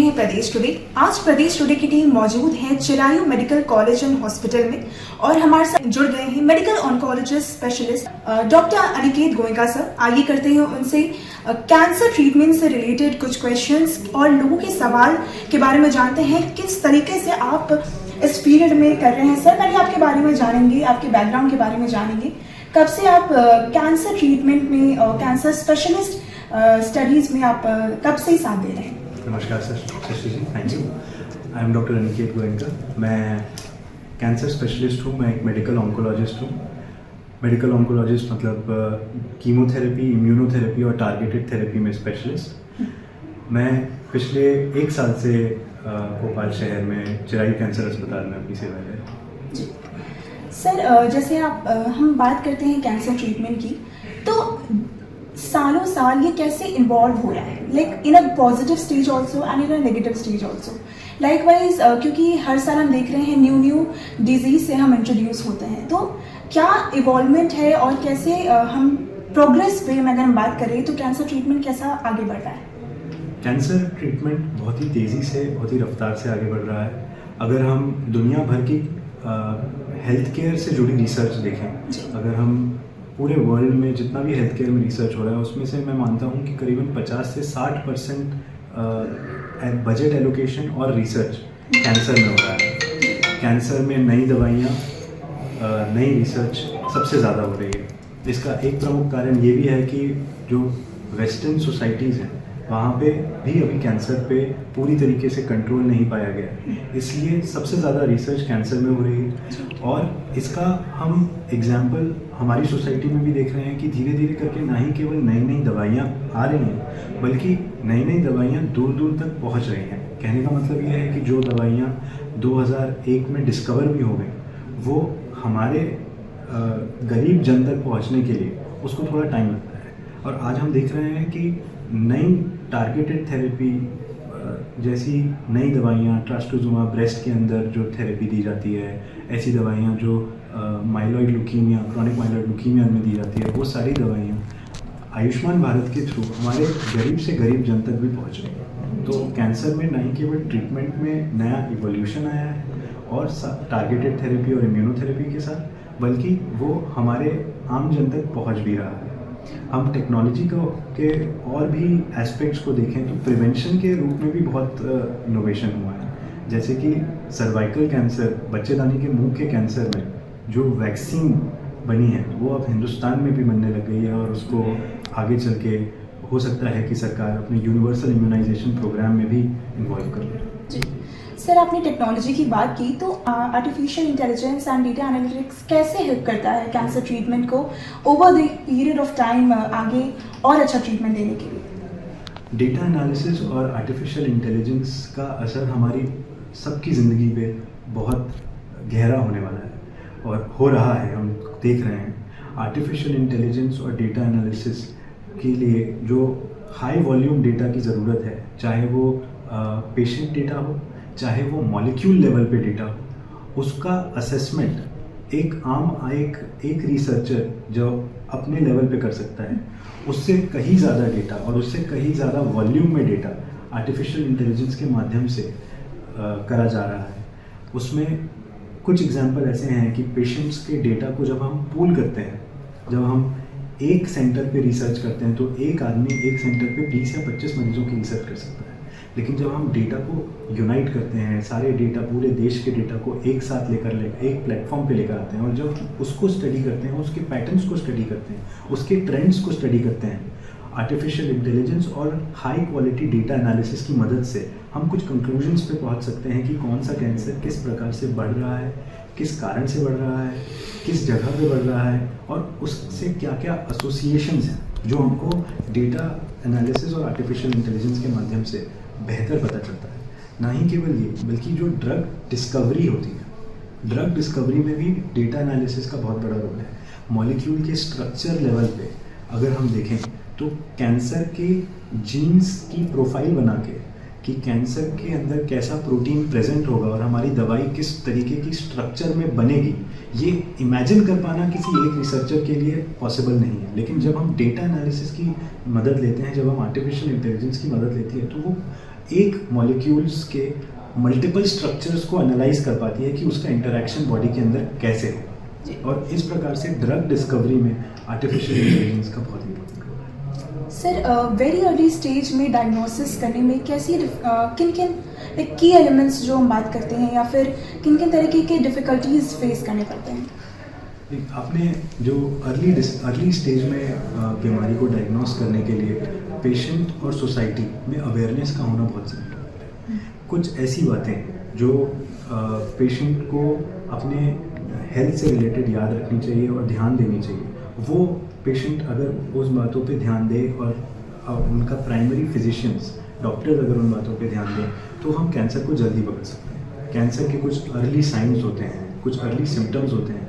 हैं प्रदेश टुडे। आज प्रदेश टुडे की टीम मौजूद है Chirayu medical college and hospital में और हमारे साथ जुड़ गए हैं medical oncologist specialist doctor Aniket Goenka sir. आगे करते हैं उनसे कैंसर ट्रीटमेंट से रिलेटेड कुछ क्वेश्चंस और लोगों के सवाल के बारे में जानते हैं किस तरीके से आप इस फील्ड में कर रहे हैं। सर, पहले आपके बारे में जानेंगे, आपके बैकग्राउंड के बारे में जानेंगे। कब से आप कैंसर ट्रीटमेंट में कैंसर स्पेशलिस्ट स्टडीज में आप कब से ही साथ दे रहे हैं? नमस्कार sir, Shashi ji, thank you. I am doctor Aniket Goenka. मैं कैंसर स्पेशलिस्ट हूँ। मैं एक मेडिकल ऑन्कोलॉजिस्ट हूँ। मेडिकल ऑन्कोलॉजिस्ट मतलब कीमोथेरेपी, इम्यूनोथेरेपी और टारगेटेड थेरेपी में स्पेशलिस्ट। मैं पिछले 1 साल से भोपाल शहर में चिरायू कैंसर अस्पताल में अपनी सेवाएं ले रहा हूँ। सर, जैसे हम बात करते हैं कैंसर ट्रीटमेंट की, तो सालों साल ये कैसे इन्वॉल्व हो रहा है, like in a positive stage also and in a negative stage also. Likewise क्योंकि हर साल हम देख रहे हैं न्यू डिजीज से हम इंट्रोड्यूस होते हैं, तो क्या इवॉल्वमेंट है और कैसे हम प्रोग्रेस पे अगर हम बात करें तो कैंसर ट्रीटमेंट कैसा आगे बढ़ रहा है? कैंसर ट्रीटमेंट बहुत ही तेज़ी से, बहुत ही रफ्तार से आगे बढ़ रहा है। अगर हम दुनिया भर की हेल्थ केयर से जुड़ी रिसर्च देखें, अगर हम पूरे वर्ल्ड में जितना भी हेल्थ केयर में रिसर्च हो रहा है उसमें से मैं मानता हूँ कि करीबन 50 से 60% बजट एलोकेशन और रिसर्च कैंसर में हो रहा है। कैंसर में नई दवाइयाँ, नई रिसर्च सबसे ज़्यादा हो रही है। इसका एक प्रमुख कारण ये भी है कि जो वेस्टर्न सोसाइटीज़ हैं वहाँ पे भी अभी कैंसर पे पूरी तरीके से कंट्रोल नहीं पाया गया, इसलिए सबसे ज़्यादा रिसर्च कैंसर में हो रही है। और इसका हम एग्जाम्पल हमारी सोसाइटी में भी देख रहे हैं कि धीरे धीरे करके ना ही केवल नई नई दवाइयाँ आ रही हैं, बल्कि नई नई दवाइयाँ दूर दूर तक पहुँच रही हैं। कहने का मतलब ये है कि जो दवाइयाँ 2001 में डिस्कवर भी हो गई, वो हमारे गरीब जन तक पहुँचने के लिए उसको थोड़ा टाइम लगता है। और आज हम देख रहे हैं कि नई टारगेटेड थेरेपी जैसी नई दवाइयाँ, ट्रास्टोजुमा ब्रेस्ट के अंदर जो थेरेपी दी जाती है, ऐसी दवाइयाँ जो myeloid leukaemia, chronic myeloid leukaemia में दी जाती है, वो सारी दवाइयाँ आयुष्मान भारत के थ्रू हमारे गरीब से गरीब जन तक भी पहुँच रही हैं। तो कैंसर में न केवल ट्रीटमेंट में नया इवोल्यूशन आया है और टारगेटेड थेरेपी और इम्यूनोथेरेपी के साथ, बल्कि वो हमारे आम जन तक पहुँच भी रहा है। हम टेक्नोलॉजी के और भी एस्पेक्ट्स को देखें तो प्रिवेंशन के रूप में भी बहुत इनोवेशन हुआ है। जैसे कि सर्वाइकल कैंसर, बच्चेदानी के मुंह के कैंसर में जो वैक्सीन बनी है वो अब हिंदुस्तान में भी बनने लग गई है और उसको आगे चल के हो सकता है कि सरकार अपने यूनिवर्सल इम्यूनाइजेशन प्रोग्राम में भी इन्वॉल्व कर ले। सर, आपने टेक्नोलॉजी की बात की, तो artificial intelligence and data analytics कैसे हेल्प करता है कैंसर ट्रीटमेंट को over the period of time आगे और अच्छा ट्रीटमेंट देने के लिए? डेटा एनालिसिस और आर्टिफिशियल इंटेलिजेंस का असर हमारी सबकी ज़िंदगी पे बहुत गहरा होने वाला है और हो रहा है, हम देख रहे हैं। आर्टिफिशियल इंटेलिजेंस और डेटा एनालिसिस के लिए जो हाई वॉल्यूम डेटा की ज़रूरत है, चाहे वो पेशेंट डेटा हो, चाहे वो मॉलिक्यूल लेवल पे डेटा हो, उसका असेसमेंट एक रिसर्चर जो अपने लेवल पे कर सकता है, उससे कहीं ज़्यादा डेटा और उससे कहीं ज़्यादा वॉल्यूम में डेटा आर्टिफिशियल इंटेलिजेंस के माध्यम से करा जा रहा है। उसमें कुछ एग्जांपल ऐसे हैं कि पेशेंट्स के डेटा को जब हम पूल करते हैं, जब हम एक सेंटर पे रिसर्च करते हैं, तो एक आदमी एक सेंटर पे 20 या 25 मरीजों की रिसर्च कर सकता है। लेकिन जब हम डेटा को यूनाइट करते हैं, सारे डेटा, पूरे देश के डेटा को एक साथ एक प्लेटफॉर्म पे लेकर आते हैं और जब उसको स्टडी करते हैं, उसके पैटर्न्स को स्टडी करते हैं, उसके ट्रेंड्स को स्टडी करते हैं, आर्टिफिशियल इंटेलिजेंस और हाई क्वालिटी डेटा एनालिसिस की मदद से हम कुछ कंक्लूजन्स पे पहुंच सकते हैं कि कौन सा कैंसर किस प्रकार से बढ़ रहा है, किस कारण से बढ़ रहा है, किस जगह पे बढ़ रहा है और उससे क्या क्या एसोसिएशंस हैं, जो हमको डेटा एनालिसिस और आर्टिफिशियल इंटेलिजेंस के माध्यम से बेहतर पता चलता है। ना ही केवल ये, बल्कि जो ड्रग डिस्कवरी होती है, ड्रग डिस्कवरी में भी डेटा एनालिसिस का बहुत बड़ा रोल है। मॉलिक्यूल के स्ट्रक्चर लेवल पे अगर हम देखें तो कैंसर के जीन्स की प्रोफाइल बना के कि कैंसर के अंदर कैसा प्रोटीन प्रेजेंट होगा और हमारी दवाई किस तरीके की स्ट्रक्चर में बनेगी, ये इमेजिन कर पाना किसी एक रिसर्चर के लिए पॉसिबल नहीं है। लेकिन जब हम डेटा एनालिसिस की मदद लेते हैं, जब हम आर्टिफिशियल इंटेलिजेंस की मदद लेती है, तो वो एक मॉलिक्यूल्स के मल्टीपल स्ट्रक्चर्स को एनालाइज कर पाती है कि उसका इंटरेक्शन बॉडी के अंदर कैसे है, और इस प्रकार से ड्रग डिस्कवरी में आर्टिफिशियल इंटेलिजेंस का बहुत इंपॉर्टेंट रोल है। सर वेरी अर्ली स्टेज में डायग्नोसिस करने में कैसी किन किन की एलिमेंट्स जो हम बात करते हैं, या फिर किन किन तरीके के डिफ़िकल्टीज फेस करने पड़ते हैं? आपने जो अर्ली स्टेज में बीमारी को डायग्नोस करने के लिए पेशेंट और सोसाइटी में अवेयरनेस का होना बहुत ज़रूरी है। कुछ ऐसी बातें जो पेशेंट को अपने हेल्थ से रिलेटेड याद रखनी चाहिए और ध्यान देनी चाहिए, वो पेशेंट अगर उस बातों पे ध्यान दे और उनका प्राइमरी फिजिशियंस डॉक्टर्स अगर उन बातों पे ध्यान दें, तो हम कैंसर को जल्दी पकड़ सकते हैं। कैंसर के कुछ अर्ली साइंस होते हैं, कुछ अर्ली सिम्टम्स होते हैं,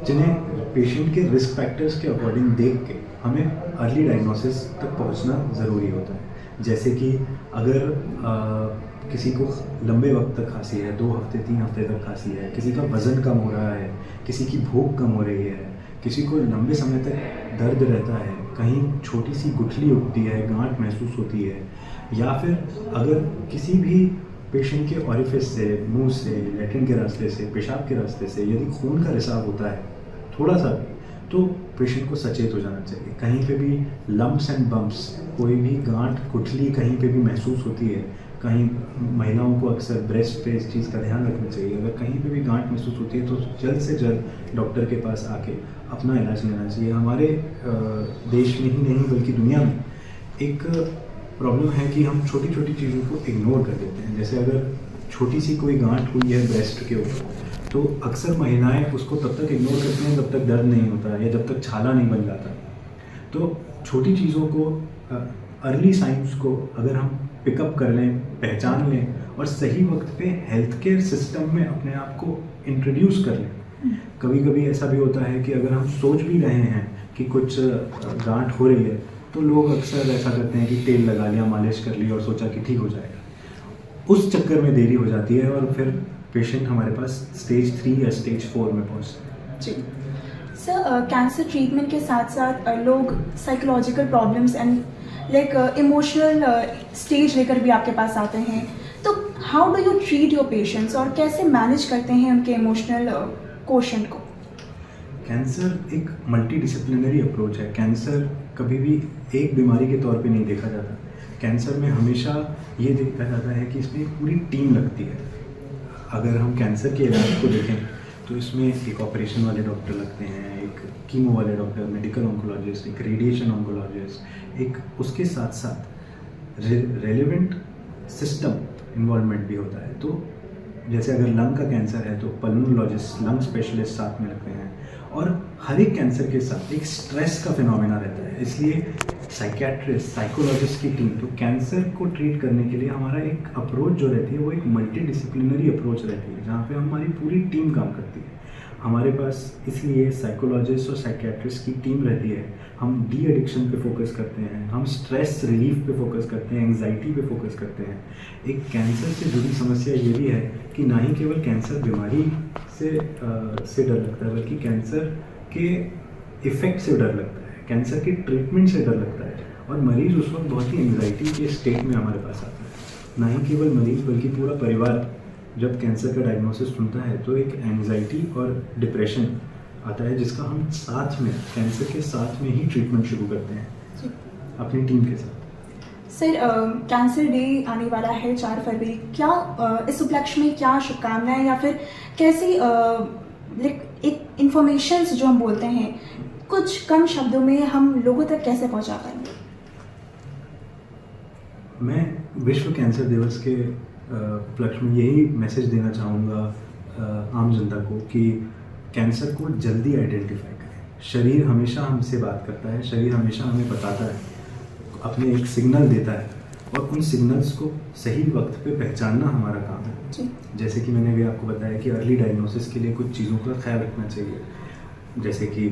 जिन्हें पेशेंट के रिस्क फैक्टर्स के अकॉर्डिंग देख के हमें अर्ली डायग्नोसिस तक पहुंचना ज़रूरी होता है। जैसे कि अगर किसी को लंबे वक्त तक खांसी है, 2 हफ्ते 3 हफ्ते तक खांसी है, किसी का वज़न कम हो रहा है, किसी की भूख कम हो रही है, किसी को लंबे समय तक दर्द रहता है, कहीं छोटी सी गुठली उठती है, गांठ महसूस होती है, या फिर अगर किसी भी पेशेंट के ऑरिफिस से, मुंह से, लैट्रिन के रास्ते से, पेशाब के रास्ते से यदि खून का रिसाव होता है थोड़ा सा भी, तो पेशेंट को सचेत हो जाना चाहिए। कहीं पे भी लम्प्स एंड बम्प्स, कोई भी गांठ गुठली कहीं पे भी महसूस होती है, कहीं महिलाओं को अक्सर ब्रेस्ट पे इस चीज़ का ध्यान रखना चाहिए। अगर कहीं पे भी गांठ महसूस होती है तो जल्द से जल्द डॉक्टर के पास आके अपना इलाज लेना चाहिए। हमारे देश में ही नहीं बल्कि दुनिया में एक प्रॉब्लम है कि हम छोटी छोटी चीज़ों को इग्नोर कर देते हैं। जैसे अगर छोटी सी कोई गांठ हुई है ब्रेस्ट के ऊपर, तो अक्सर महिलाएं उसको तब तक इग्नोर करती हैं जब तक दर्द नहीं होता या जब तक छाला नहीं बन जाता। तो छोटी चीज़ों को, अर्ली साइंस को अगर हम पिकअप कर लें, पहचान लें और सही वक्त पे हेल्थ केयर सिस्टम में अपने आप को इंट्रोड्यूस कर लें। कभी कभी ऐसा भी होता है कि अगर हम सोच भी रहे हैं कि कुछ गांठ हो रही है, तो लोग अक्सर ऐसा करते हैं कि तेल लगा लिया, मालिश कर ली और सोचा कि ठीक हो जाएगा। उस चक्कर में देरी हो जाती है और फिर पेशेंट हमारे पास स्टेज 3 या स्टेज 4 में पहुंचते हैं। जी सर, कैंसर ट्रीटमेंट के साथ साथ लोग psychological problems and emotional stage लेकर भी आपके पास आते हैं, तो how do you treat your patients और कैसे मैनेज करते हैं उनके इमोशनल क्वोशंट को? कैंसर एक मल्टी अप्रोच है। कैंसर कभी भी एक बीमारी के तौर पे नहीं देखा जाता। कैंसर में हमेशा ये देखा जाता है कि इसमें एक पूरी टीम लगती है। अगर हम कैंसर के इलाज को देखें तो इसमें एक ऑपरेशन वाले डॉक्टर लगते हैं, एक कीमो वाले डॉक्टर, मेडिकल ऑन्कोलॉजिस्ट, एक रेडिएशन ऑन्कोलॉजिस्ट, एक उसके साथ साथ रेलेवेंट सिस्टम इन्वॉल्वमेंट भी होता है। तो जैसे अगर लंग का कैंसर है तो पल्मोनोलॉजिस्ट, लंग स्पेशलिस्ट साथ में लगते हैं, और हर एक कैंसर के साथ एक स्ट्रेस का फिनोमेना रहता है। इसलिए साइकियाट्रिस्ट, साइकोलॉजिस्ट की टीम, तो कैंसर को ट्रीट करने के लिए हमारा एक अप्रोच जो रहती है वो एक मल्टी अप्रोच रहती है, जहाँ पे हमारी पूरी टीम काम करती है। हमारे पास इसलिए साइकोलॉजिस्ट और साइकियाट्रिस्ट की टीम रहती है। हम डी एडिक्शन पे फोकस करते हैं, हम स्ट्रेस रिलीफ पे फोकस करते हैं, एंग्जाइटी पे फोकस करते हैं। एक कैंसर से जुड़ी समस्या ये भी है कि ना ही केवल कैंसर बीमारी से डर लगता है, बल्कि कैंसर के इफ़ेक्ट से डर लगता है, कैंसर के ट्रीटमेंट से डर लगता है, और मरीज़ उस वक्त बहुत ही एंग्जाइटी के स्टेट में हमारे पास आता है। ना ही केवल मरीज़ बल्कि पूरा परिवार जब कैंसर का डायग्नोसिस सुनता है तो एक एंग्जाइटी और डिप्रेशन आता है, जिसका हम साथ में, कैंसर के साथ में ही ट्रीटमेंट शुरू करते हैं अपनी टीम के साथ। सर, कैंसर डे आने वाला है 4 फरवरी, क्या इस उपलक्ष्य में क्या शुभकामनाएं या फिर कैसी एक इन्फॉर्मेशंस जो हम बोलते हैं कुछ कम शब्दों में हम लोगों तक कैसे पहुंचा पाएंगे? मैं विश्व कैंसर दिवस के उपलक्ष्य में यही मैसेज देना चाहूँगा आम जनता को कि कैंसर को जल्दी आइडेंटिफाई करें। शरीर हमेशा हमसे बात करता है, शरीर हमेशा हमें बताता है, अपने एक सिग्नल देता है, और उन सिग्नल्स को सही वक्त पे पहचानना हमारा काम है। जैसे कि मैंने भी आपको बताया कि अर्ली डायग्नोसिस के लिए कुछ चीज़ों का ख्याल रखना चाहिए, जैसे कि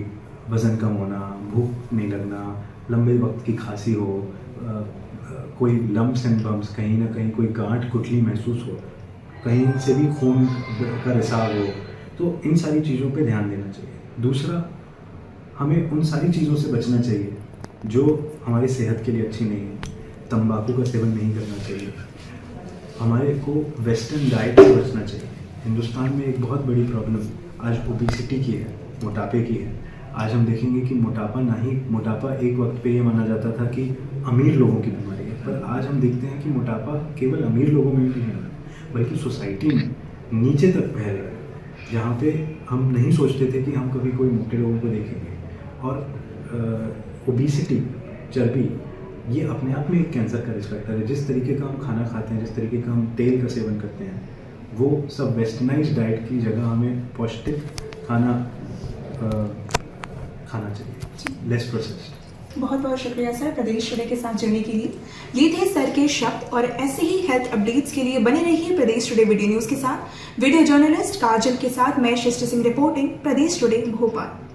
वज़न कम होना, भूख नहीं लगना, लंबे वक्त की खांसी हो, कोई लम्प्स एंड बम्प्स, कहीं ना कहीं कोई गांठ गुठली महसूस हो, कहीं से भी खून का रिसाव हो, तो इन सारी चीज़ों पे ध्यान देना चाहिए। दूसरा, हमें उन सारी चीज़ों से बचना चाहिए जो हमारी सेहत के लिए अच्छी नहीं है। तंबाकू का सेवन नहीं करना चाहिए, हमारे को वेस्टर्न डाइट से बचना चाहिए। हिंदुस्तान में एक बहुत बड़ी प्रॉब्लम आज ओबेसिटी की है, मोटापे की है। आज हम देखेंगे कि मोटापा एक वक्त पे ये माना जाता था कि अमीर लोगों की बीमारी है, पर आज हम देखते हैं कि मोटापा केवल अमीर लोगों में नहीं है, बल्कि सोसाइटी में नीचे तक फैल रहा है, जहाँ पे हम नहीं सोचते थे कि हम कभी कोई मोटे लोगों को देखेंगे। और ओबेसिटी, चर्बी, ये अपने आप में एक कैंसर का रिस्क फैक्टर है। जिस तरीके का हम खाना खाते हैं, जिस तरीके का हम तेल का सेवन करते हैं, वो सब वेस्टर्नाइज डाइट की जगह हमें पौष्टिक खाना खाना चाहिए, लेस प्रोसेस्ड। बहुत बहुत शुक्रिया सर प्रदेश टुडे के साथ जुड़ने के लिए। ये थे सर के शब्द, और ऐसे ही हेल्थ अपडेट्स के लिए बने रहिए प्रदेश टुडे वीडियो न्यूज़ के साथ। वीडियो जर्नलिस्ट काजल के साथ मैं शिष्ट सिंह, रिपोर्टिंग प्रदेश टुडे भोपाल।